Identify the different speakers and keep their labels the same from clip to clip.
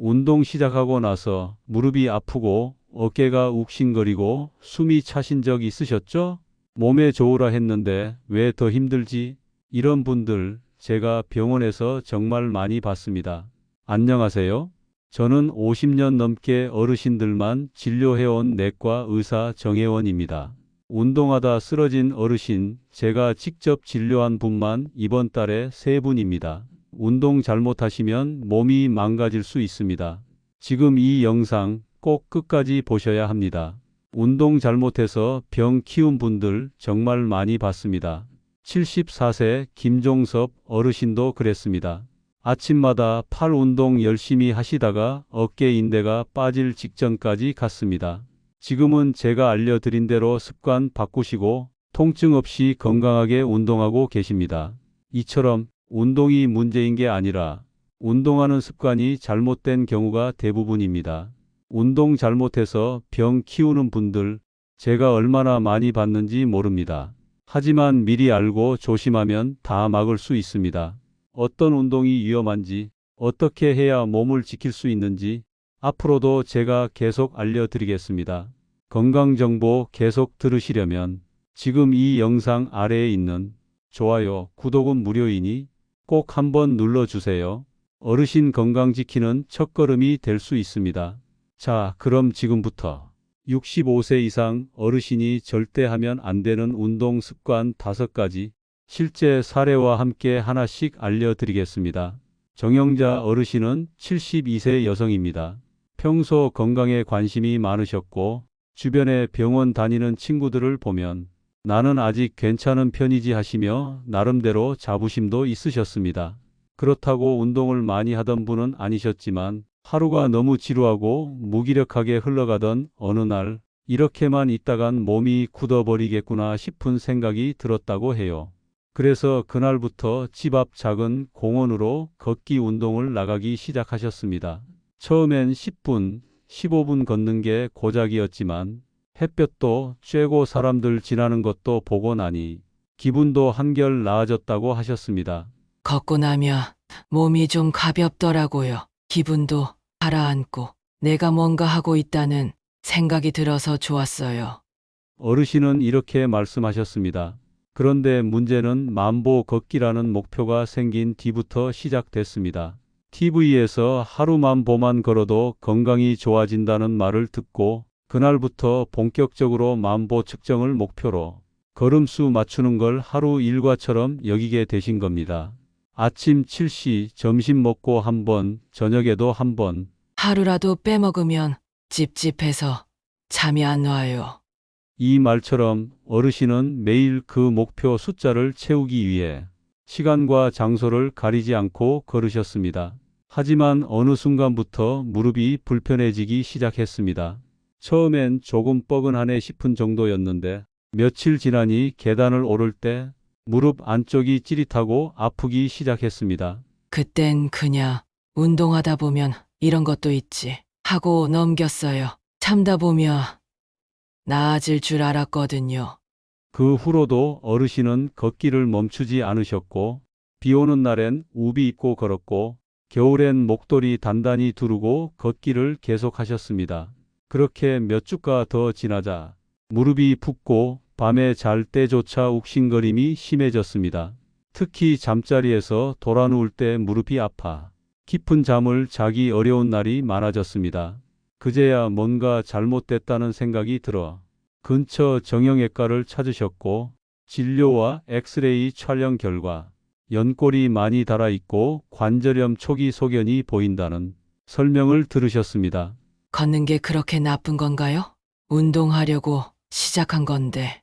Speaker 1: 운동 시작하고 나서 무릎이 아프고 어깨가 욱신거리고 숨이 차신 적 있으셨죠? 몸에 좋으라 했는데 왜 더 힘들지? 이런 분들 제가 병원에서 정말 많이 봤습니다. 안녕하세요. 저는 50년 넘게 어르신들만 진료해온 내과 의사 정혜원입니다. 운동하다 쓰러진 어르신 제가 직접 진료한 분만 이번 달에 3분입니다. 운동 잘못하시면 몸이 망가질 수 있습니다. 지금 이 영상 꼭 끝까지 보셔야 합니다. 운동 잘못해서 병 키운 분들 정말 많이 봤습니다. 74세 김종섭 어르신도 그랬습니다. 아침마다 팔 운동 열심히 하시다가 어깨 인대가 빠질 직전까지 갔습니다. 지금은 제가 알려드린 대로 습관 바꾸시고 통증 없이 건강하게 운동하고 계십니다. 이처럼 운동이 문제인 게 아니라 운동하는 습관이 잘못된 경우가 대부분입니다. 운동 잘못해서 병 키우는 분들 제가 얼마나 많이 봤는지 모릅니다. 하지만 미리 알고 조심하면 다 막을 수 있습니다. 어떤 운동이 위험한지, 어떻게 해야 몸을 지킬 수 있는지 앞으로도 제가 계속 알려드리겠습니다. 건강정보 계속 들으시려면 지금 이 영상 아래에 있는 좋아요, 구독은 무료이니 꼭 한번 눌러주세요. 어르신 건강 지키는 첫걸음이 될 수 있습니다. 자, 그럼 지금부터 65세 이상 어르신이 절대 하면 안 되는 운동 습관 5가지 실제 사례와 함께 하나씩 알려드리겠습니다. 정영자 어르신은 72세 여성입니다. 평소 건강에 관심이 많으셨고 주변에 병원 다니는 친구들을 보면 나는 아직 괜찮은 편이지 하시며 나름대로 자부심도 있으셨습니다. 그렇다고 운동을 많이 하던 분은 아니셨지만 하루가 너무 지루하고 무기력하게 흘러가던 어느 날 이렇게만 있다간 몸이 굳어버리겠구나 싶은 생각이 들었다고 해요. 그래서 그날부터 집 앞 작은 공원으로 걷기 운동을 나가기 시작하셨습니다. 처음엔 10분, 15분 걷는 게 고작이었지만 햇볕도 쬐고 사람들 지나는 것도 보고 나니 기분도 한결 나아졌다고 하셨습니다.
Speaker 2: 걷고 나면 몸이 좀 가볍더라고요. 기분도 가라앉고 내가 뭔가 하고 있다는 생각이 들어서 좋았어요.
Speaker 1: 어르신은 이렇게 말씀하셨습니다. 그런데 문제는 만보 걷기라는 목표가 생긴 뒤부터 시작됐습니다. TV에서 하루만 보만 걸어도 건강이 좋아진다는 말을 듣고 그날부터 본격적으로 만보 측정을 목표로 걸음수 맞추는 걸 하루 일과처럼 여기게 되신 겁니다. 아침 7시, 점심 먹고 한 번, 저녁에도 한 번.
Speaker 2: 하루라도 빼먹으면 찝찝해서 잠이 안 와요.
Speaker 1: 이 말처럼 어르신은 매일 그 목표 숫자를 채우기 위해 시간과 장소를 가리지 않고 걸으셨습니다. 하지만 어느 순간부터 무릎이 불편해지기 시작했습니다. 처음엔 조금 뻐근하네 싶은 정도였는데 며칠 지나니 계단을 오를 때 무릎 안쪽이 찌릿하고 아프기 시작했습니다.
Speaker 2: 그땐 그냥 운동하다 보면 이런 것도 있지 하고 넘겼어요. 참다 보면 나아질 줄 알았거든요.
Speaker 1: 그 후로도 어르신은 걷기를 멈추지 않으셨고 비 오는 날엔 우비 입고 걸었고 겨울엔 목도리 단단히 두르고 걷기를 계속하셨습니다. 그렇게 몇 주가 더 지나자 무릎이 붓고 밤에 잘 때조차 욱신거림이 심해졌습니다. 특히 잠자리에서 돌아 누울 때 무릎이 아파 깊은 잠을 자기 어려운 날이 많아졌습니다. 그제야 뭔가 잘못됐다는 생각이 들어 근처 정형외과를 찾으셨고 진료와 엑스레이 촬영 결과 연골이 많이 닳아 있고 관절염 초기 소견이 보인다는 설명을 들으셨습니다.
Speaker 2: 걷는 게 그렇게 나쁜 건가요? 운동하려고 시작한 건데.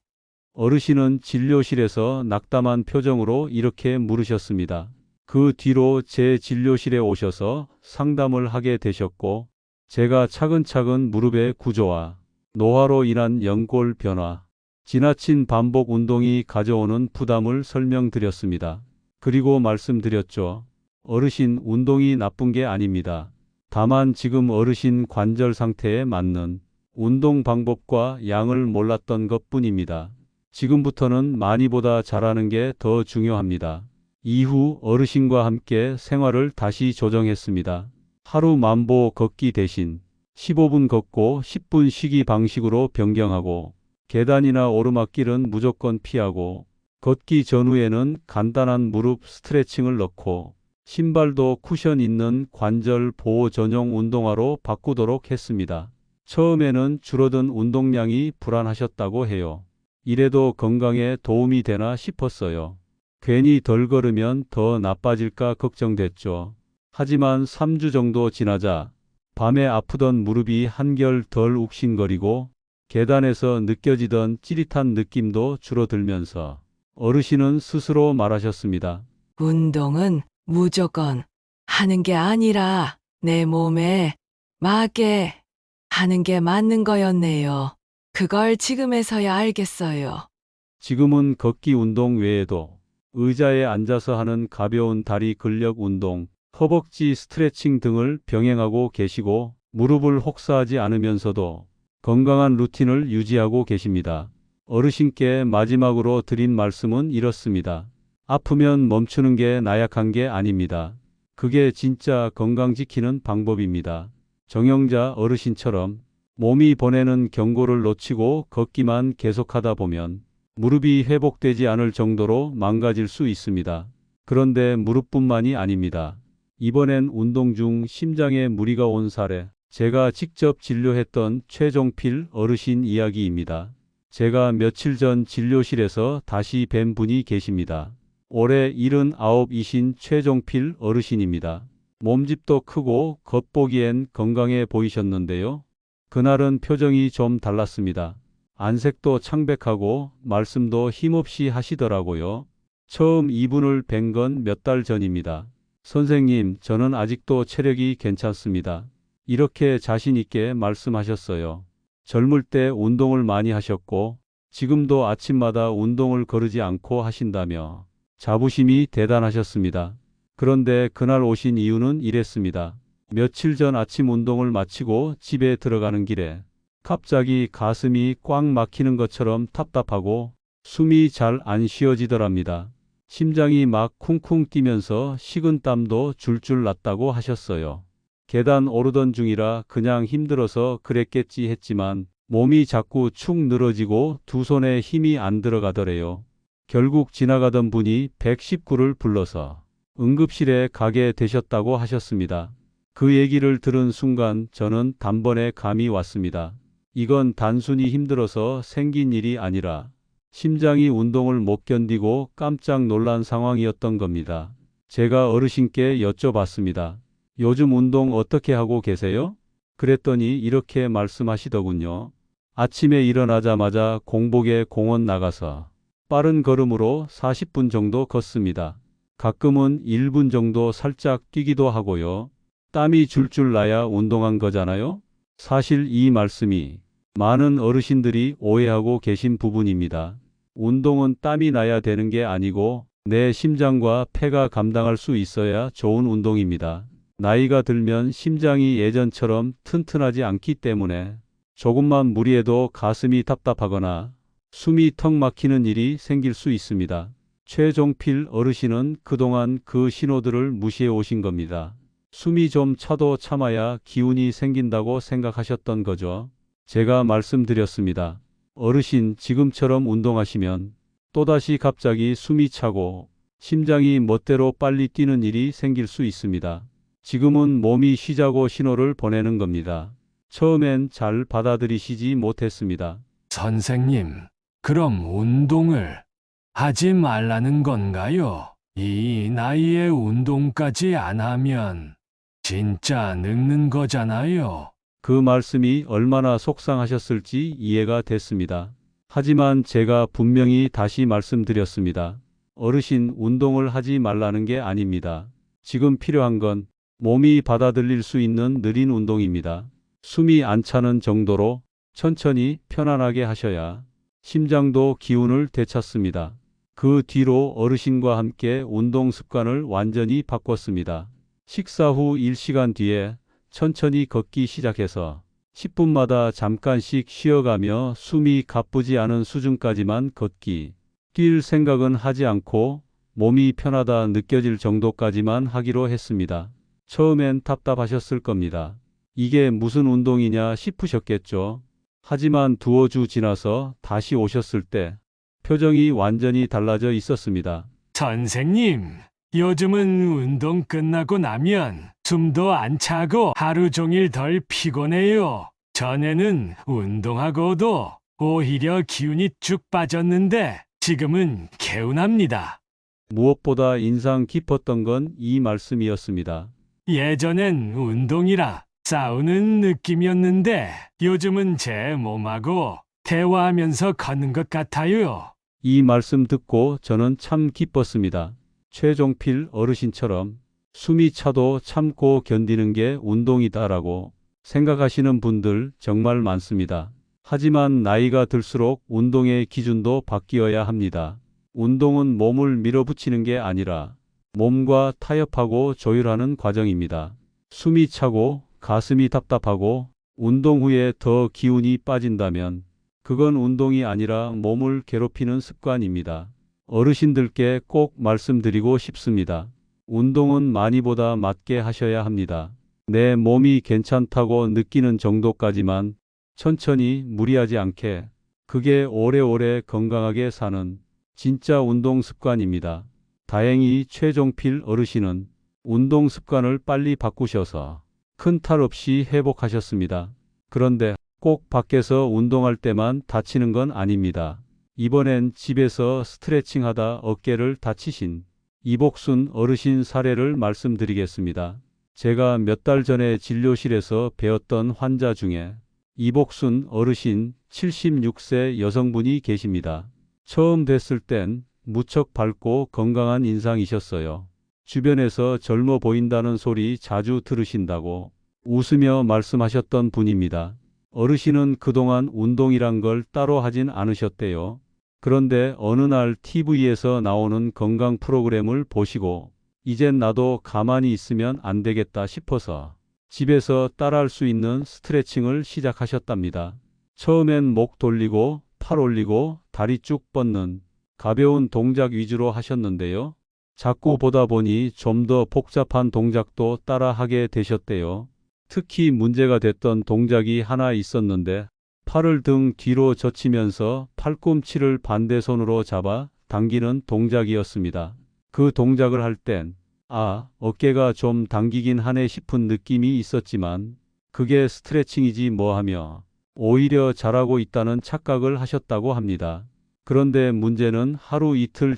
Speaker 1: 어르신은 진료실에서 낙담한 표정으로 이렇게 물으셨습니다. 그 뒤로 제 진료실에 오셔서 상담을 하게 되셨고 제가 차근차근 무릎의 구조와 노화로 인한 연골 변화, 지나친 반복 운동이 가져오는 부담을 설명드렸습니다. 그리고 말씀드렸죠. 어르신 운동이 나쁜 게 아닙니다. 다만 지금 어르신 관절 상태에 맞는 운동 방법과 양을 몰랐던 것뿐입니다. 지금부터는 많이보다 잘하는 게 더 중요합니다. 이후 어르신과 함께 생활을 다시 조정했습니다. 하루 만보 걷기 대신 15분 걷고 10분 쉬기 방식으로 변경하고 계단이나 오르막길은 무조건 피하고 걷기 전후에는 간단한 무릎 스트레칭을 넣고 신발도 쿠션 있는 관절 보호 전용 운동화로 바꾸도록 했습니다. 처음에는 줄어든 운동량이 불안하셨다고 해요. 이래도 건강에 도움이 되나 싶었어요. 괜히 덜 걸으면 더 나빠질까 걱정됐죠. 하지만 3주 정도 지나자 밤에 아프던 무릎이 한결 덜 욱신거리고 계단에서 느껴지던 찌릿한 느낌도 줄어들면서 어르신은 스스로 말하셨습니다.
Speaker 2: 운동은 무조건 하는 게 아니라 내 몸에 맞게 하는 게 맞는 거였네요. 그걸 지금에서야 알겠어요.
Speaker 1: 지금은 걷기 운동 외에도 의자에 앉아서 하는 가벼운 다리 근력 운동, 허벅지 스트레칭 등을 병행하고 계시고 무릎을 혹사하지 않으면서도 건강한 루틴을 유지하고 계십니다. 어르신께 마지막으로 드린 말씀은 이렇습니다. 아프면 멈추는 게 나약한 게 아닙니다. 그게 진짜 건강 지키는 방법입니다. 정영자 어르신처럼 몸이 보내는 경고를 놓치고 걷기만 계속하다 보면 무릎이 회복되지 않을 정도로 망가질 수 있습니다. 그런데 무릎뿐만이 아닙니다. 이번엔 운동 중 심장에 무리가 온 사례, 제가 직접 진료했던 최종필 어르신 이야기입니다. 제가 며칠 전 진료실에서 다시 뵌 분이 계십니다. 올해 79이신 최종필 어르신입니다. 몸집도 크고 겉보기엔 건강해 보이셨는데요. 그날은 표정이 좀 달랐습니다. 안색도 창백하고 말씀도 힘없이 하시더라고요. 처음 이분을 뵌 건 몇 달 전입니다. 선생님, 저는 아직도 체력이 괜찮습니다. 이렇게 자신 있게 말씀하셨어요. 젊을 때 운동을 많이 하셨고 지금도 아침마다 운동을 거르지 않고 하신다며 자부심이 대단하셨습니다. 그런데 그날 오신 이유는 이랬습니다. 며칠 전 아침 운동을 마치고 집에 들어가는 길에 갑자기 가슴이 꽉 막히는 것처럼 답답하고 숨이 잘 안 쉬어지더랍니다. 심장이 막 쿵쿵 뛰면서 식은땀도 줄줄 났다고 하셨어요. 계단 오르던 중이라 그냥 힘들어서 그랬겠지 했지만 몸이 자꾸 축 늘어지고 두 손에 힘이 안 들어가더래요. 결국 지나가던 분이 119를 불러서 응급실에 가게 되셨다고 하셨습니다. 그 얘기를 들은 순간 저는 단번에 감이 왔습니다. 이건 단순히 힘들어서 생긴 일이 아니라 심장이 운동을 못 견디고 깜짝 놀란 상황이었던 겁니다. 제가 어르신께 여쭤봤습니다. 요즘 운동 어떻게 하고 계세요? 그랬더니 이렇게 말씀하시더군요. 아침에 일어나자마자 공복에 공원 나가서 빠른 걸음으로 40분 정도 걷습니다. 가끔은 1분 정도 살짝 뛰기도 하고요. 땀이 줄줄 나야 운동한 거잖아요. 사실 이 말씀이 많은 어르신들이 오해하고 계신 부분입니다. 운동은 땀이 나야 되는 게 아니고 내 심장과 폐가 감당할 수 있어야 좋은 운동입니다. 나이가 들면 심장이 예전처럼 튼튼하지 않기 때문에 조금만 무리해도 가슴이 답답하거나 숨이 턱 막히는 일이 생길 수 있습니다. 최종필 어르신은 그동안 그 신호들을 무시해 오신 겁니다. 숨이 좀 차도 참아야 기운이 생긴다고 생각하셨던 거죠. 제가 말씀드렸습니다. 어르신, 지금처럼 운동하시면 또다시 갑자기 숨이 차고 심장이 멋대로 빨리 뛰는 일이 생길 수 있습니다. 지금은 몸이 쉬자고 신호를 보내는 겁니다. 처음엔 잘 받아들이시지 못했습니다.
Speaker 3: 선생님, 그럼 운동을 하지 말라는 건가요? 이 나이에 운동까지 안 하면 진짜 늙는 거잖아요.
Speaker 1: 그 말씀이 얼마나 속상하셨을지 이해가 됐습니다. 하지만 제가 분명히 다시 말씀드렸습니다. 어르신, 운동을 하지 말라는 게 아닙니다. 지금 필요한 건 몸이 받아들일 수 있는 느린 운동입니다. 숨이 안 차는 정도로 천천히 편안하게 하셔야 심장도 기운을 되찾습니다. 그 뒤로 어르신과 함께 운동 습관을 완전히 바꿨습니다. 식사 후 1시간 뒤에 천천히 걷기 시작해서 10분마다 잠깐씩 쉬어가며 숨이 가쁘지 않은 수준까지만 걷기. 뛸 생각은 하지 않고 몸이 편하다 느껴질 정도까지만 하기로 했습니다. 처음엔 답답하셨을 겁니다. 이게 무슨 운동이냐 싶으셨겠죠. 하지만 두어 주 지나서 다시 오셨을 때 표정이 완전히 달라져 있었습니다.
Speaker 3: 선생님, 요즘은 운동 끝나고 나면 숨도 안 차고 하루 종일 덜 피곤해요. 전에는 운동하고도 오히려 기운이 쭉 빠졌는데 지금은 개운합니다.
Speaker 1: 무엇보다 인상 깊었던 건 이 말씀이었습니다.
Speaker 3: 예전엔 운동이라 싸우는 느낌이었는데 요즘은 제 몸하고 대화하면서 걷는 것 같아요.
Speaker 1: 이 말씀 듣고 저는 참 기뻤습니다. 최종필 어르신처럼 숨이 차도 참고 견디는 게 운동이다라고 생각하시는 분들 정말 많습니다. 하지만 나이가 들수록 운동의 기준도 바뀌어야 합니다. 운동은 몸을 밀어붙이는 게 아니라 몸과 타협하고 조율하는 과정입니다. 숨이 차고 가슴이 답답하고 운동 후에 더 기운이 빠진다면 그건 운동이 아니라 몸을 괴롭히는 습관입니다. 어르신들께 꼭 말씀드리고 싶습니다. 운동은 많이보다 맞게 하셔야 합니다. 내 몸이 괜찮다고 느끼는 정도까지만 천천히 무리하지 않게 그게 오래오래 건강하게 사는 진짜 운동 습관입니다. 다행히 최종필 어르신은 운동 습관을 빨리 바꾸셔서 큰 탈 없이 회복하셨습니다. 그런데 꼭 밖에서 운동할 때만 다치는 건 아닙니다. 이번엔 집에서 스트레칭 하다 어깨를 다치신 이복순 어르신 사례를 말씀드리겠습니다. 제가 몇 달 전에 진료실에서 배웠던 환자 중에 이복순 어르신 76세 여성분이 계십니다. 처음 뵀을 땐 무척 밝고 건강한 인상이셨어요. 주변에서 젊어 보인다는 소리 자주 들으신다고 웃으며 말씀하셨던 분입니다. 어르신은 그동안 운동이란 걸 따로 하진 않으셨대요. 그런데 어느 날 TV에서 나오는 건강 프로그램을 보시고 이젠 나도 가만히 있으면 안 되겠다 싶어서 집에서 따라할 수 있는 스트레칭을 시작하셨답니다. 처음엔 목 돌리고 팔 올리고 다리 쭉 뻗는 가벼운 동작 위주로 하셨는데요. 자꾸 보다 보니 좀 더 복잡한 동작도 따라하게 되셨대요. 특히 문제가 됐던 동작이 하나 있었는데 팔을 등 뒤로 젖히면서 팔꿈치를 반대손으로 잡아 당기는 동작이었습니다. 그 동작을 할 땐 어깨가 좀 당기긴 하네 싶은 느낌이 있었지만 그게 스트레칭이지 뭐 하며 오히려 잘하고 있다는 착각을 하셨다고 합니다. 그런데 문제는 하루 이틀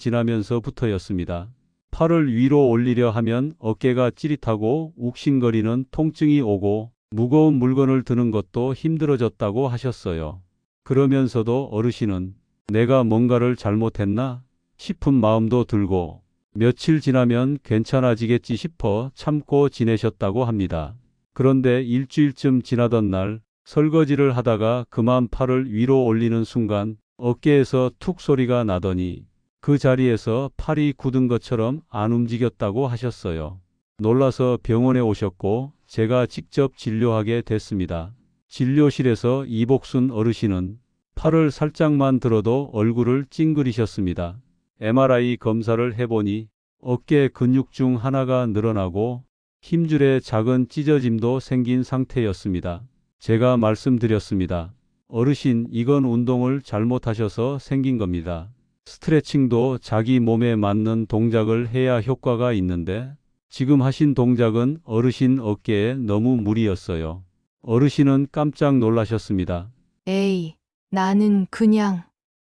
Speaker 1: 지나면서부터였습니다. 팔을 위로 올리려 하면 어깨가 찌릿하고 욱신거리는 통증이 오고 무거운 물건을 드는 것도 힘들어졌다고 하셨어요. 그러면서도 어르신은 내가 뭔가를 잘못했나 싶은 마음도 들고 며칠 지나면 괜찮아지겠지 싶어 참고 지내셨다고 합니다. 그런데 일주일쯤 지나던 날 설거지를 하다가 그만 팔을 위로 올리는 순간 어깨에서 툭 소리가 나더니 그 자리에서 팔이 굳은 것처럼 안 움직였다고 하셨어요. 놀라서 병원에 오셨고 제가 직접 진료하게 됐습니다. 진료실에서 이복순 어르신은 팔을 살짝만 들어도 얼굴을 찡그리셨습니다. MRI 검사를 해보니 어깨 근육 중 하나가 늘어나고 힘줄에 작은 찢어짐도 생긴 상태였습니다. 제가 말씀드렸습니다. 어르신, 이건 운동을 잘못하셔서 생긴 겁니다. 스트레칭도 자기 몸에 맞는 동작을 해야 효과가 있는데 지금 하신 동작은 어르신 어깨에 너무 무리였어요. 어르신은 깜짝 놀라셨습니다.
Speaker 4: 에이, 나는 그냥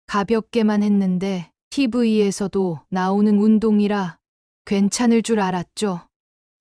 Speaker 4: 가볍게만 했는데 TV에서도 나오는 운동이라 괜찮을 줄 알았죠.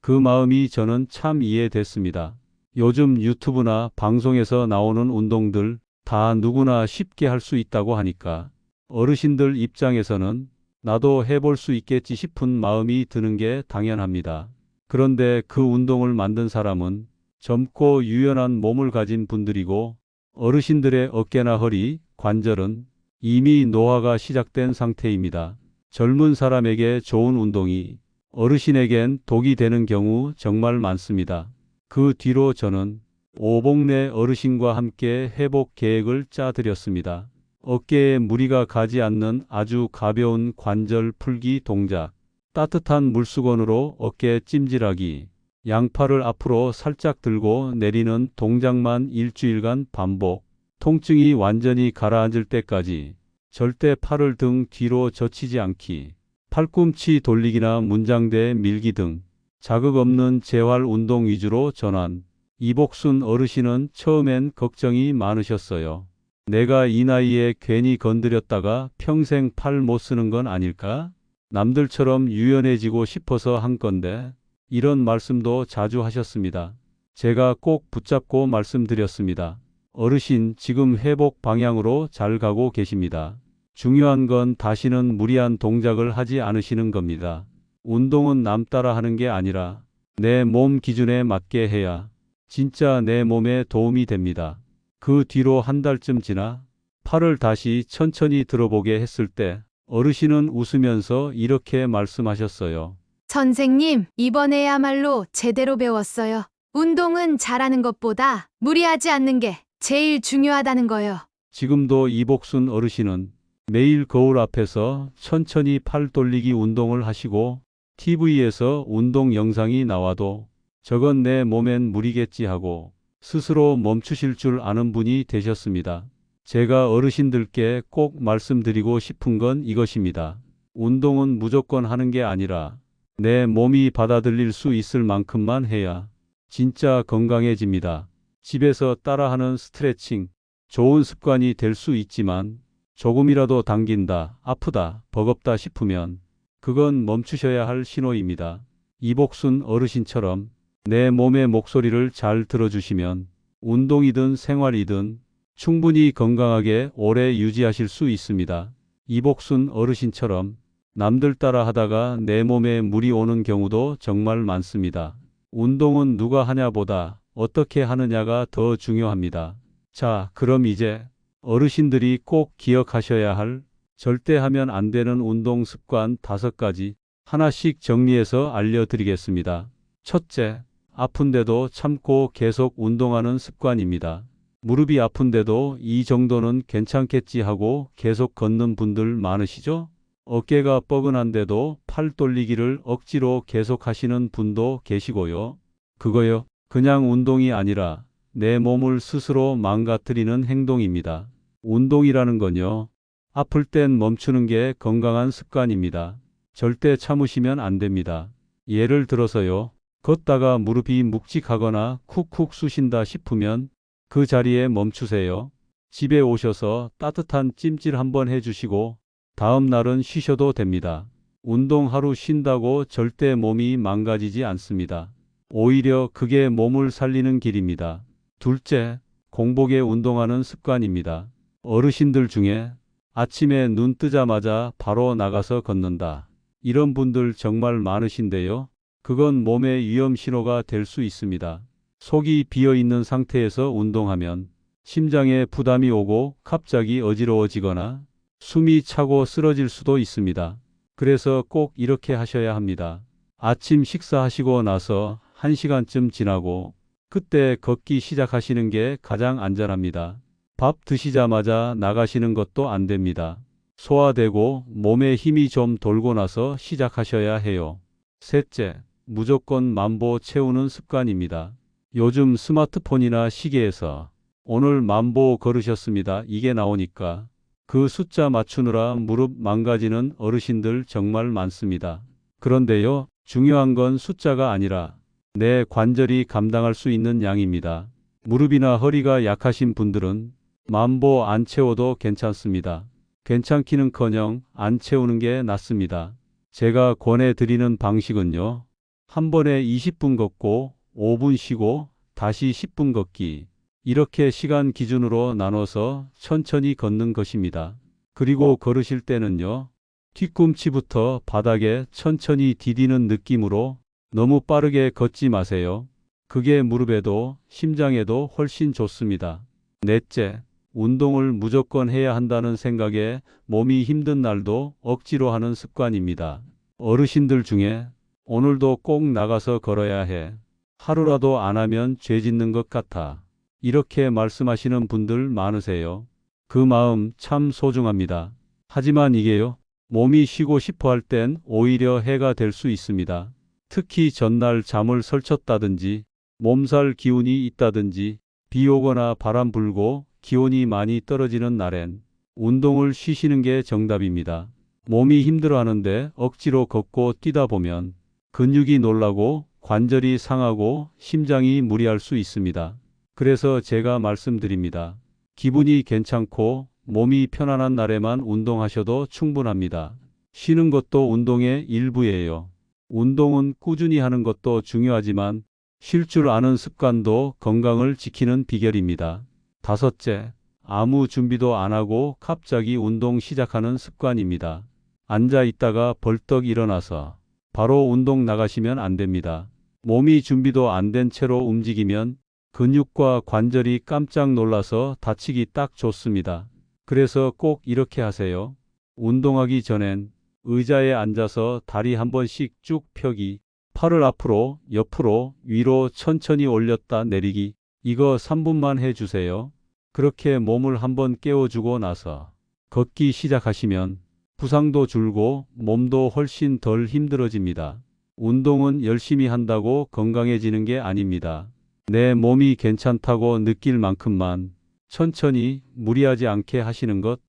Speaker 1: 그 마음이 저는 참 이해됐습니다. 요즘 유튜브나 방송에서 나오는 운동들 다 누구나 쉽게 할 수 있다고 하니까 어르신들 입장에서는 나도 해볼 수 있겠지 싶은 마음이 드는 게 당연합니다. 그런데 그 운동을 만든 사람은 젊고 유연한 몸을 가진 분들이고 어르신들의 어깨나 허리, 관절은 이미 노화가 시작된 상태입니다. 젊은 사람에게 좋은 운동이 어르신에겐 독이 되는 경우 정말 많습니다. 그 뒤로 저는 오복내 어르신과 함께 회복 계획을 짜드렸습니다. 어깨에 무리가 가지 않는 아주 가벼운 관절 풀기 동작, 따뜻한 물수건으로 어깨 찜질하기, 양팔을 앞으로 살짝 들고 내리는 동작만 일주일간 반복. 통증이 완전히 가라앉을 때까지 절대 팔을 등 뒤로 젖히지 않기. 팔꿈치 돌리기나 문장대 밀기 등 자극 없는 재활 운동 위주로 전환. 이복순 어르신은 처음엔 걱정이 많으셨어요. 내가 이 나이에 괜히 건드렸다가 평생 팔 못 쓰는 건 아닐까? 남들처럼 유연해지고 싶어서 한 건데, 이런 말씀도 자주 하셨습니다. 제가 꼭 붙잡고 말씀드렸습니다. 어르신, 지금 회복 방향으로 잘 가고 계십니다. 중요한 건 다시는 무리한 동작을 하지 않으시는 겁니다. 운동은 남 따라 하는 게 아니라 내 몸 기준에 맞게 해야 진짜 내 몸에 도움이 됩니다. 그 뒤로 한 달쯤 지나 팔을 다시 천천히 들어보게 했을 때 어르신은 웃으면서 이렇게 말씀하셨어요.
Speaker 4: 선생님, 이번에야말로 제대로 배웠어요. 운동은 잘하는 것보다 무리하지 않는 게 제일 중요하다는 거요.
Speaker 1: 지금도 이복순 어르신은 매일 거울 앞에서 천천히 팔 돌리기 운동을 하시고 TV에서 운동 영상이 나와도 저건 내 몸엔 무리겠지 하고 스스로 멈추실 줄 아는 분이 되셨습니다. 제가 어르신들께 꼭 말씀드리고 싶은 건 이것입니다. 운동은 무조건 하는 게 아니라 내 몸이 받아들일 수 있을 만큼만 해야 진짜 건강해집니다. 집에서 따라하는 스트레칭, 좋은 습관이 될 수 있지만 조금이라도 당긴다, 아프다, 버겁다 싶으면 그건 멈추셔야 할 신호입니다. 이복순 어르신처럼 내 몸의 목소리를 잘 들어주시면 운동이든 생활이든 충분히 건강하게 오래 유지하실 수 있습니다. 이복순 어르신처럼 남들 따라 하다가 내 몸에 무리 오는 경우도 정말 많습니다. 운동은 누가 하냐보다 어떻게 하느냐가 더 중요합니다. 자, 그럼 이제 어르신들이 꼭 기억하셔야 할 절대 하면 안 되는 운동 습관 5가지 하나씩 정리해서 알려드리겠습니다. 첫째, 아픈데도 참고 계속 운동하는 습관입니다. 무릎이 아픈데도 이 정도는 괜찮겠지 하고 계속 걷는 분들 많으시죠? 어깨가 뻐근한데도 팔 돌리기를 억지로 계속 하시는 분도 계시고요. 그거요, 그냥 운동이 아니라 내 몸을 스스로 망가뜨리는 행동입니다. 운동이라는 건요, 아플 땐 멈추는 게 건강한 습관입니다. 절대 참으시면 안 됩니다. 예를 들어서요, 걷다가 무릎이 묵직하거나 쿡쿡 쑤신다 싶으면 그 자리에 멈추세요. 집에 오셔서 따뜻한 찜질 한번 해주시고 다음 날은 쉬셔도 됩니다. 운동 하루 쉰다고 절대 몸이 망가지지 않습니다. 오히려 그게 몸을 살리는 길입니다. 둘째, 공복에 운동하는 습관입니다. 어르신들 중에 아침에 눈 뜨자마자 바로 나가서 걷는다, 이런 분들 정말 많으신데요. 그건 몸의 위험 신호가 될 수 있습니다. 속이 비어있는 상태에서 운동하면 심장에 부담이 오고 갑자기 어지러워지거나 숨이 차고 쓰러질 수도 있습니다. 그래서 꼭 이렇게 하셔야 합니다. 아침 식사하시고 나서 1시간쯤 지나고 그때 걷기 시작하시는 게 가장 안전합니다. 밥 드시자마자 나가시는 것도 안 됩니다. 소화되고 몸에 힘이 좀 돌고 나서 시작하셔야 해요. 셋째, 무조건 만보 채우는 습관입니다. 요즘 스마트폰이나 시계에서 오늘 만보 걸으셨습니다, 이게 나오니까 그 숫자 맞추느라 무릎 망가지는 어르신들 정말 많습니다. 그런데요, 중요한 건 숫자가 아니라 내 관절이 감당할 수 있는 양입니다. 무릎이나 허리가 약하신 분들은 만보 안 채워도 괜찮습니다. 괜찮기는커녕 안 채우는 게 낫습니다. 제가 권해드리는 방식은요, 한 번에 20분 걷고 5분 쉬고 다시 10분 걷기, 이렇게 시간 기준으로 나눠서 천천히 걷는 것입니다. 그리고 걸으실 때는요, 뒤꿈치부터 바닥에 천천히 디디는 느낌으로 너무 빠르게 걷지 마세요. 그게 무릎에도 심장에도 훨씬 좋습니다. 넷째, 운동을 무조건 해야 한다는 생각에 몸이 힘든 날도 억지로 하는 습관입니다. 어르신들 중에 오늘도 꼭 나가서 걸어야 해, 하루라도 안 하면 죄 짓는 것 같아, 이렇게 말씀하시는 분들 많으세요. 그 마음 참 소중합니다. 하지만 이게요, 몸이 쉬고 싶어 할 땐 오히려 해가 될 수 있습니다. 특히 전날 잠을 설쳤다든지 몸살 기운이 있다든지 비 오거나 바람 불고 기온이 많이 떨어지는 날엔 운동을 쉬시는 게 정답입니다. 몸이 힘들어하는데 억지로 걷고 뛰다 보면 근육이 놀라고 관절이 상하고 심장이 무리할 수 있습니다. 그래서 제가 말씀드립니다. 기분이 괜찮고 몸이 편안한 날에만 운동하셔도 충분합니다. 쉬는 것도 운동의 일부예요. 운동은 꾸준히 하는 것도 중요하지만 쉴 줄 아는 습관도 건강을 지키는 비결입니다. 다섯째, 아무 준비도 안 하고 갑자기 운동 시작하는 습관입니다. 앉아 있다가 벌떡 일어나서 바로 운동 나가시면 안 됩니다. 몸이 준비도 안 된 채로 움직이면 근육과 관절이 깜짝 놀라서 다치기 딱 좋습니다. 그래서 꼭 이렇게 하세요. 운동하기 전엔 의자에 앉아서 다리 한 번씩 쭉 펴기, 팔을 앞으로, 옆으로, 위로 천천히 올렸다 내리기, 이거 3분만 해주세요. 그렇게 몸을 한번 깨워주고 나서 걷기 시작하시면 부상도 줄고 몸도 훨씬 덜 힘들어집니다. 운동은 열심히 한다고 건강해지는 게 아닙니다. 내 몸이 괜찮다고 느낄 만큼만 천천히 무리하지 않게 하시는 것,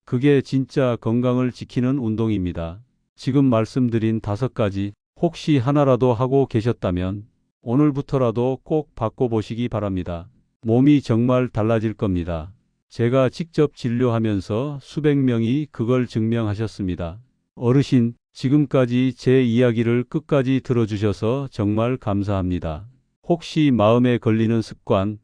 Speaker 1: 그게 진짜 건강을 지키는 운동입니다. 지금 말씀드린 5가지 혹시 하나라도 하고 계셨다면 오늘부터라도 꼭 바꿔보시기 바랍니다. 몸이 정말 달라질 겁니다. 제가 직접 진료하면서 수백 명이 그걸 증명하셨습니다. 어르신, 지금까지 제 이야기를 끝까지 들어주셔서 정말 감사합니다. 혹시 마음에 걸리는 습관,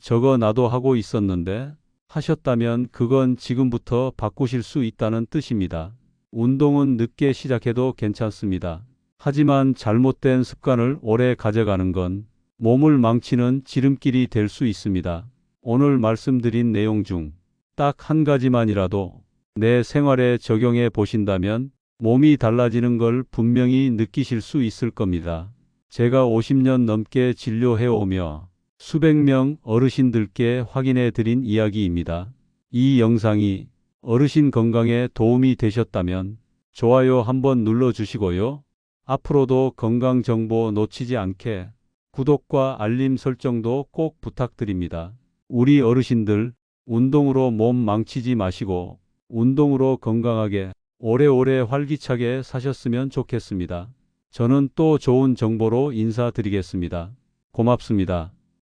Speaker 1: 저거 나도 하고 있었는데 하셨다면 그건 지금부터 바꾸실 수 있다는 뜻입니다. 운동은 늦게 시작해도 괜찮습니다. 하지만 잘못된 습관을 오래 가져가는 건 몸을 망치는 지름길이 될 수 있습니다. 오늘 말씀드린 내용 중 딱 한 가지만이라도 내 생활에 적용해 보신다면 몸이 달라지는 걸 분명히 느끼실 수 있을 겁니다. 제가 50년 넘게 진료해 오며 수백 명 어르신들께 확인해 드린 이야기입니다. 이 영상이 어르신 건강에 도움이 되셨다면 좋아요 한번 눌러주시고요. 앞으로도 건강 정보 놓치지 않게 구독과 알림 설정도 꼭 부탁드립니다. 우리 어르신들 운동으로 몸 망치지 마시고 운동으로 건강하게 오래오래 활기차게 사셨으면 좋겠습니다. 저는 또 좋은 정보로 인사드리겠습니다. 고맙습니다.